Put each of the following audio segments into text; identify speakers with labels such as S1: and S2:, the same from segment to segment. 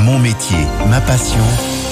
S1: Mon métier, ma passion,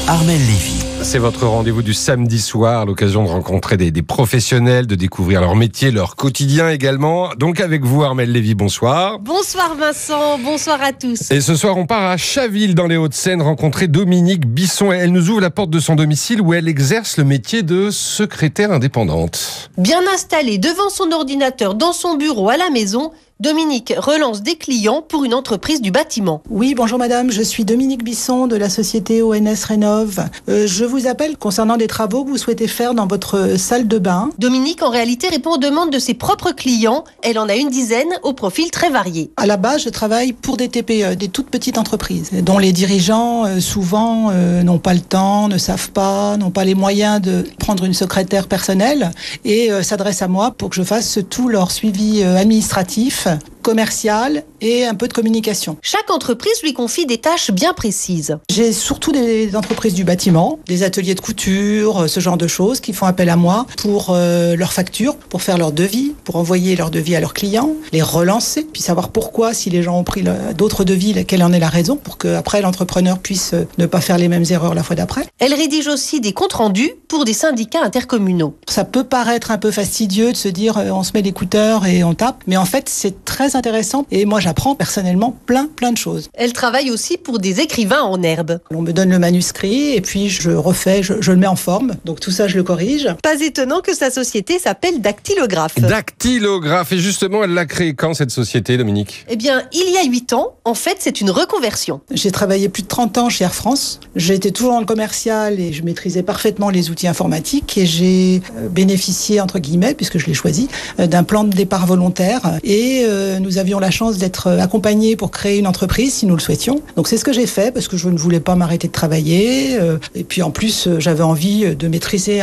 S1: Armelle Lévy.
S2: C'est votre rendez-vous du samedi soir, l'occasion de rencontrer des professionnels, de découvrir leur métier, leur quotidien également. Donc avec vous, Armelle Lévy, bonsoir.
S3: Bonsoir Vincent, bonsoir à tous.
S2: Et ce soir, on part à Chaville, dans les Hauts-de-Seine, rencontrer Dominique Bisson. Elle nous ouvre la porte de son domicile où elle exerce le métier de secrétaire indépendante.
S3: Bien installée devant son ordinateur, dans son bureau, à la maison, Dominique relance des clients pour une entreprise du bâtiment.
S4: Oui, bonjour madame, je suis Dominique Bisson de la société ONS Rénov. Je vous appelle concernant des travaux que vous souhaitez faire dans votre salle de bain.
S3: Dominique, en réalité, répond aux demandes de ses propres clients. Elle en a une dizaine, au profil très varié.
S4: À la base, je travaille pour des TPE, des toutes petites entreprises, dont les dirigeants souvent n'ont pas le temps, ne savent pas, n'ont pas les moyens de prendre une secrétaire personnelle et s'adressent à moi pour que je fasse tout leur suivi administratif, commercial et un peu de communication.
S3: Chaque entreprise lui confie des tâches bien précises.
S4: J'ai surtout des entreprises du bâtiment, des ateliers de couture, ce genre de choses qui font appel à moi pour leurs factures, pour faire leurs devis, pour envoyer leurs devis à leurs clients, les relancer, puis savoir pourquoi, si les gens ont pris d'autres devis, quelle en est la raison, pour qu'après l'entrepreneur puisse ne pas faire les mêmes erreurs la fois d'après.
S3: Elle rédige aussi des comptes rendus pour des syndicats intercommunaux.
S4: Ça peut paraître un peu fastidieux de se dire on se met l'écouteur et on tape, mais en fait c'est très intéressant et moi j'apprends personnellement plein de choses.
S3: Elle travaille aussi pour des écrivains en herbe.
S4: On me donne le manuscrit et puis je refais, je le mets en forme, donc tout ça je le corrige.
S3: Pas étonnant que sa société s'appelle Dactylographe.
S2: Dactylographe, et justement elle l'a créée quand cette société, Dominique ?
S3: Eh bien, il y a 8 ans, en fait c'est une reconversion.
S4: J'ai travaillé plus de 30 ans chez Air France, j'étais toujours dans le commercial et je maîtrisais parfaitement les outils informatiques et j'ai bénéficié, entre guillemets, puisque je l'ai choisi, d'un plan de départ volontaire et nous avions la chance d'être accompagnés pour créer une entreprise si nous le souhaitions. Donc c'est ce que j'ai fait parce que je ne voulais pas m'arrêter de travailler et puis en plus j'avais envie de maîtriser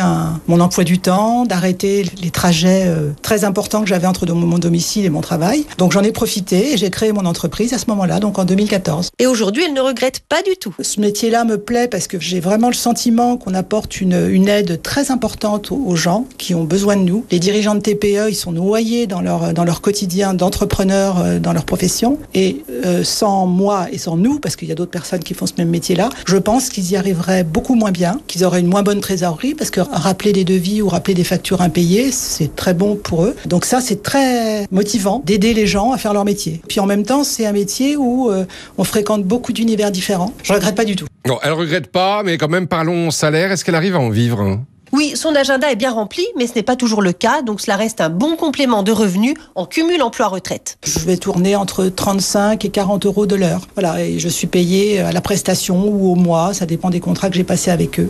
S4: mon emploi du temps, d'arrêter les trajets très importants que j'avais entre mon domicile et mon travail. Donc j'en ai profité et j'ai créé mon entreprise à ce moment-là, donc en 2014.
S3: Et aujourd'hui elle ne regrette pas du tout.
S4: Ce métier-là me plaît parce que j'ai vraiment le sentiment qu'on apporte une aide très importante aux gens qui ont besoin de nous. Les dirigeants de TPE, ils sont noyés dans leur quotidien d'entrepreneurs dans leur profession et sans moi et sans nous, parce qu'il y a d'autres personnes qui font ce même métier-là, je pense qu'ils y arriveraient beaucoup moins bien, qu'ils auraient une moins bonne trésorerie parce que rappeler des devis ou rappeler des factures impayées, c'est très bon pour eux. Donc ça, c'est très motivant d'aider les gens à faire leur métier. Puis en même temps, c'est un métier où on fréquente beaucoup d'univers différents. Je regrette pas du tout.
S2: Non, elle regrette pas, mais quand même parlons salaire. Est-ce qu'elle arrive à en vivre ?
S3: Oui, son agenda est bien rempli, mais ce n'est pas toujours le cas, donc cela reste un bon complément de revenus en cumul emploi-retraite.
S4: Je vais tourner entre 35 et 40 euros de l'heure. Voilà, et je suis payée à la prestation ou au mois, ça dépend des contrats que j'ai passés avec eux.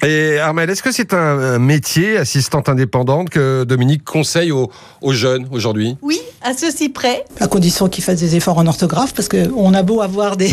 S2: Et Armelle, est-ce que c'est un métier, assistante indépendante, que Dominique conseille aux jeunes aujourd'hui ?
S3: Oui, à ceci près.
S4: À condition qu'ils fassent des efforts en orthographe, parce qu'on a beau avoir des...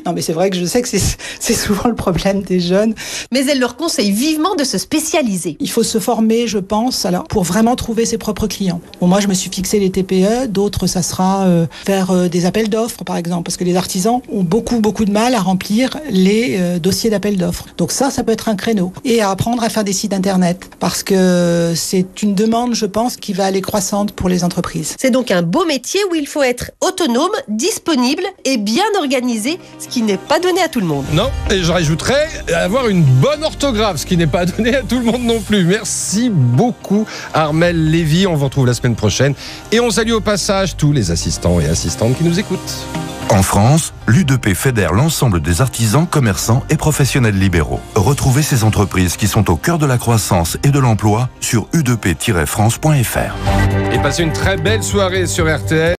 S4: Non, mais c'est vrai que je sais que c'est souvent le problème des jeunes.
S3: Mais elle leur conseille vivement de se spécialiser.
S4: Il faut se former, je pense, alors, pour vraiment trouver ses propres clients. Bon, moi, je me suis fixé les TPE, d'autres, ça sera faire des appels d'offres, par exemple, parce que les artisans ont beaucoup de mal à remplir les dossiers d'appels d'offres. Donc ça peut être un créneau. Et à apprendre à faire des sites internet, parce que c'est une demande, je pense, qui va aller croissante pour les entreprises.
S3: C'est donc un beau métier où il faut être autonome, disponible et bien organisé, ce qui n'est pas donné à tout le monde.
S2: Non, et je rajouterais avoir une bonne orthographe, ce qui n'est pas donné à tout le monde non plus. Merci beaucoup Armelle Lévy, on vous retrouve la semaine prochaine et on salue au passage tous les assistants et assistantes qui nous écoutent.
S1: En France, l'U2P fédère l'ensemble des artisans, commerçants et professionnels libéraux. Retrouvez ces entreprises qui sont au cœur de la croissance et de l'emploi sur u2p-france.fr.
S2: Et passez une très belle soirée sur RTL.